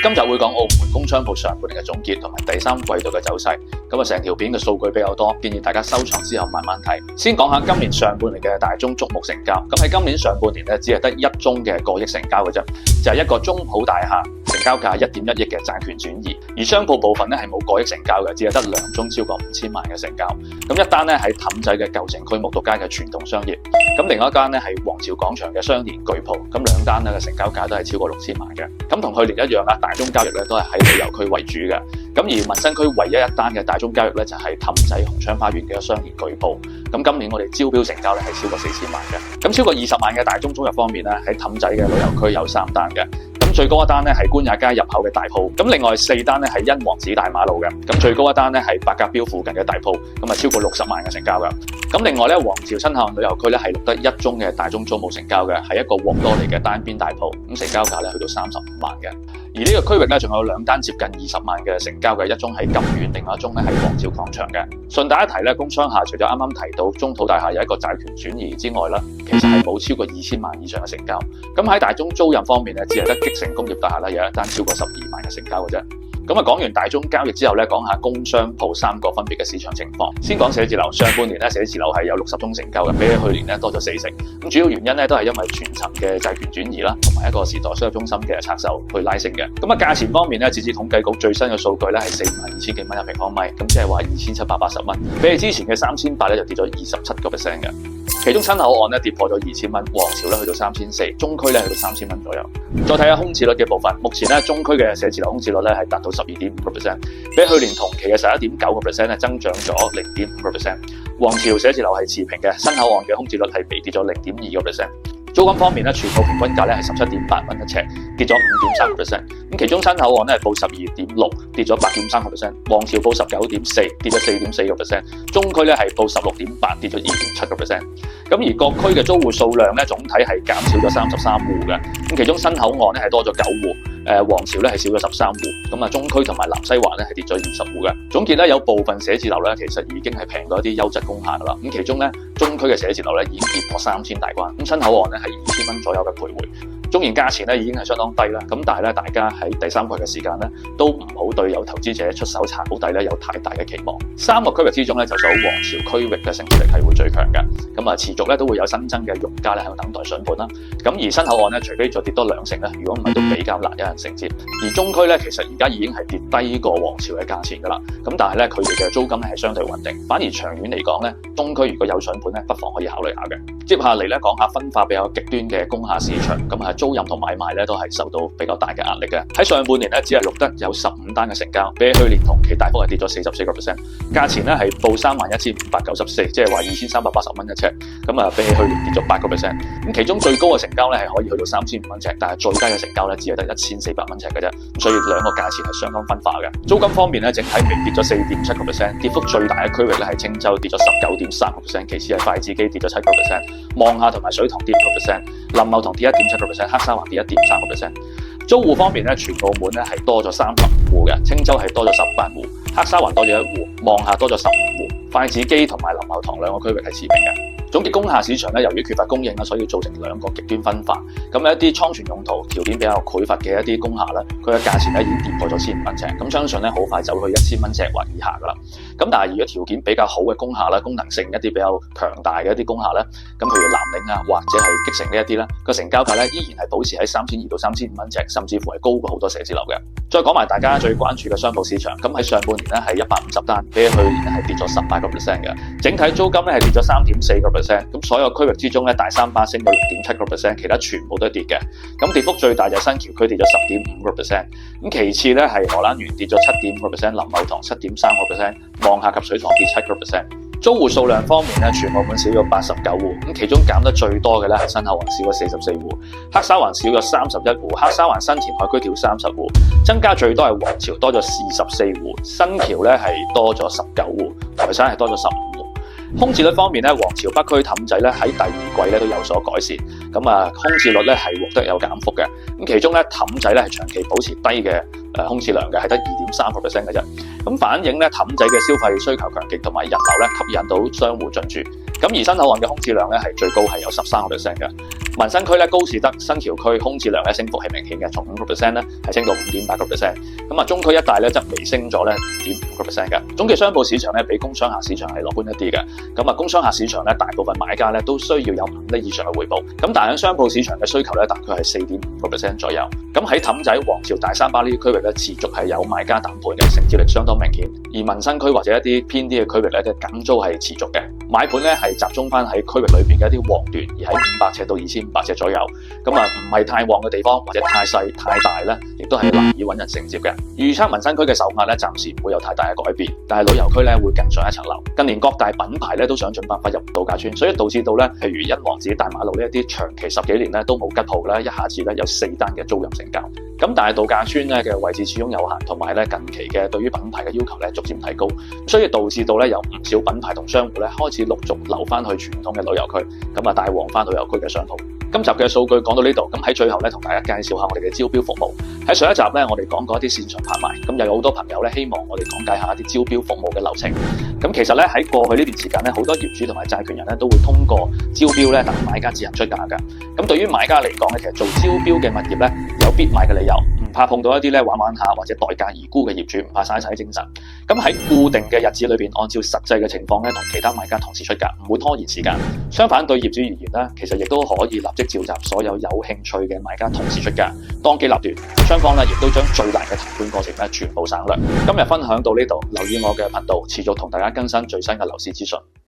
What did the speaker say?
今集會講澳門工商鋪上半年嘅總結同埋第三季度嘅走勢。咁啊，成條片嘅數據比較多，建議大家收藏之後慢慢睇。先講下今年上半年嘅大宗矚目成交。咁喺今年上半年咧，只係得一宗嘅過億成交嘅啫，就係一個中普大廈成交價1.1億嘅債權轉移。而商鋪部分咧係冇過億成交嘅，只係得2宗超過5000萬嘅成交。咁一單咧喺氹仔嘅舊城區木道街嘅傳統商業，咁另外一間咧係皇朝廣場嘅雙連巨鋪。咁兩單咧嘅成交價都係超過6000萬嘅。咁同去年一樣啦，大宗交易咧都係喺旅遊區為主嘅。咁而民生區唯一一單嘅大宗交易咧就係氹仔紅昌花園嘅雙連巨鋪。咁今年我哋招標成交咧係超過4000萬嘅。咁超過20萬嘅大宗租入方面咧，喺氹仔嘅旅遊區有3單嘅。咁最高一單咧係官也街入口嘅大鋪，咁另外4單咧係欣皇寺大馬路嘅，咁最高一單咧係白鴿標附近嘅大鋪，咁啊超過60萬嘅成交嘅。咁另外咧，皇朝新口岸旅遊區咧係錄得1宗嘅大宗租務成交嘅，係一個獲多利嘅單邊大鋪，咁成交價咧去到35萬嘅。而呢個區域咧仲有2單接近20萬嘅成交嘅，一宗喺金苑，另外一宗咧係皇朝廣場嘅。順帶一提咧，工商廈除咗啱啱提到中土大廈有一個債權轉移之外啦，其實係冇超過2000萬以上嘅成交。咁喺大宗租賃方面咧，只係得激成工業大廈咧有一單超過12萬嘅成交嘅啫。咁啊，講完大宗交易之後咧，講下工商鋪3個分別嘅市場情況。先講寫字樓，上半年咧寫字樓係有60宗成交嘅，比起去年咧多咗40%。咁主要原因咧都係因為全層嘅債權轉移啦，同埋一個時代商業中心嘅拆售去拉升嘅。咁啊，價錢方面咧，截至統計局最新嘅數據咧係42000幾蚊一平方米，咁即係話2780蚊，比起之前嘅3800咧就跌咗27%嘅。其中新口岸咧跌破咗2000蚊，皇朝咧去到3400，中區咧去到3000蚊左右。再睇下空置率嘅部分，目前咧中區嘅寫字樓空置率咧係達到12.5%，比去年同期嘅11.9%咧增長咗0.5%。皇朝寫字樓係持平嘅，新口岸嘅空置率係微跌咗0.2%。租金方面咧，全部平均價咧係17.8蚊一尺，跌咗5.3%。咁其中新口岸咧係報12.6，跌咗8.3%；皇朝報19.4，跌咗4.4%；中區咧係報16.8，跌咗2.7%。咁而各區嘅租戶數量咧總體係減少咗33戶嘅。咁其中新口岸咧係多咗9戶，皇朝咧係少咗13戶。咁啊，中區同埋南西環咧係跌咗20戶嘅。總結咧，有部分寫字樓咧其實已經係平過一啲優質工廈噶啦。咁其中咧中區嘅寫字樓咧已經跌破3000大關，咁新口岸咧係2000蚊左右嘅徘徊。縱然價錢咧已經係相當低啦，咁但係咧大家喺第三季嘅時間咧都唔好對有投資者出手抄底咧有太大嘅期望。3個區域之中咧就屬皇朝區域嘅承接力係會最強嘅，咁啊持續咧都會有新增嘅用家咧喺度等待上盤啦。咁而新口岸咧除非再跌多2成咧，如果唔係都比較難有人承接。而中區咧其實而家已經係跌低過皇朝嘅價錢噶啦，咁但係咧佢哋嘅租金咧係相對穩定，反而長遠嚟講咧中區如果有上盤咧不妨可以考慮下嘅。接下嚟咧講下分化比較極端嘅工廈市場，咁啊租賃同買賣咧都係受到比較大嘅壓力嘅。喺上半年咧只係錄得有15單嘅成交，比起去年同期大幅係跌咗44%。價錢咧係報31594，即係話2380蚊一尺，咁啊比起去年跌咗8%。咁其中最高嘅成交咧係可以去到3500蚊尺，但係最低嘅成交咧只係得1400蚊尺嘅啫。咁所以兩個價錢係相當分化嘅。租金方面咧整體微跌咗4.7%，跌幅最大嘅區域咧係青洲跌咗19.3%，其次係筷子基跌咗7%。望廈同埋水塘跌5%，林茂塘跌1.7%，黑沙環跌1.3%。租戶方面咧，全澳門咧係多咗35戶嘅，青洲係多咗18戶，黑沙環多咗1戶，望廈多咗15戶，筷子基同埋林茂塘兩個區域係持平嘅。總結工廈市場咧，由於缺乏供應啦，所以造成兩個極端分化。咁一啲倉存用途條件比較匱乏嘅一啲工廈咧，佢嘅價錢咧已經跌破咗1500蚊尺，咁相信咧好快走去1000蚊尺或以下噶啦。咁但係如果條件比較好嘅工廈咧，功能性一啲比較強大嘅一啲工廈咧，咁譬如南嶺啊或者係激成呢一啲咧，個成交價咧依然係保持喺3200到3500蚊尺，甚至乎係高過好多寫字樓嘅。再講埋大家最關注嘅商鋪市場，咁喺上半年咧係150單，比起去年係跌咗18%嘅。整體租金咧係跌咗3.4%。咁所有區域之中咧，大三巴升到6.7%，其他全部都係跌嘅。咁跌幅最大就係新橋區跌咗10.5%。咁其次咧係荷蘭園跌咗7.5%，林茂塘7.3%，望廈及水塘跌7%。租戶數量方面咧，全澳門少咗89戶，咁其中減得最多嘅咧係新口環少咗44戶，黑沙環少咗31戶，黑沙環新填海區跳30戶，增加最多係皇朝多咗44戶，新橋咧係多咗19戶，台山係多咗15戶。空置率方面咧，皇朝北區氹仔咧喺第2季咧都有所改善，咁啊空置率咧係獲得有減幅嘅，咁其中咧氹仔咧係長期保持低嘅空置量嘅，係得2.3% 嘅啫。咁反映咧氹仔嘅消費需求強勁，同埋人流咧吸引到商戶進駐。咁而新口岸嘅空置量咧係最高係有13%嘅。民生區咧高士德、新橋區空置量咧升幅係明顯嘅，從5%咧係升到5.8%。咁中區一帶咧則微升咗咧5.5%嘅。總結商鋪市場咧比工商客市場係樂觀一啲嘅。咁工商客市場咧大部分買家咧都需要有5厘以上嘅回報。咁但係商鋪市場嘅需求咧大概係4.5% 左右。咁喺氹仔、皇朝、大三巴呢啲區域咧持續係有買家等盤嘅，承接力相當明顯。而民生區或者一啲偏啲嘅區域咧嘅緊租係持續嘅。買盤咧係集中翻喺區域裏邊嘅一啲旺段，而喺500尺到2500尺左右。咁唔係太旺嘅地方或者太細太大咧，亦都係難以揾人承接嘅。預測民生區嘅售價咧暫時唔會有太大嘅改變，但係旅遊區咧會更上一層樓。近年各大品牌咧都想盡辦法入度假村，所以導致到咧譬如欣皇寺、大馬路呢一啲長期10幾年咧都冇吉鋪咧，一下子咧有4單嘅租賃成交。咁但係度假村咧嘅位置始終有限，同埋咧近期嘅對於品牌嘅要求咧逐漸提高，所以導致到咧有唔少品牌同商戶咧開始陸續流翻去傳統嘅旅遊區，咁帶旺翻旅遊區嘅商鋪。今集嘅數據講到呢度，咁喺最後咧同大家介紹下我哋嘅招標服務。喺上一集咧我哋講過一啲線上拍賣，咁又有好多朋友咧希望我哋講解下一啲招標服務嘅流程。咁其實咧喺過去呢段時間咧，好多業主同埋債權人咧都會通過招標咧等買家自行出價㗎。咁對於買家嚟講咧，其實做招標嘅物業咧有必買嘅理由，唔怕碰到一啲咧玩玩下或者待價而沽嘅業主，唔怕嘥精神。咁喺固定嘅日子裏邊，按照實際嘅情況咧，同其他買家同時出價，唔會拖延時間。相反對業主而言咧，其實亦都可以立即召集所有有興趣嘅買家同時出價，當機立斷。雙方咧亦都將最難嘅談判過程咧全部省略。今日分享到呢度，留意我嘅頻道，持續同大家更新最新嘅樓市資訊。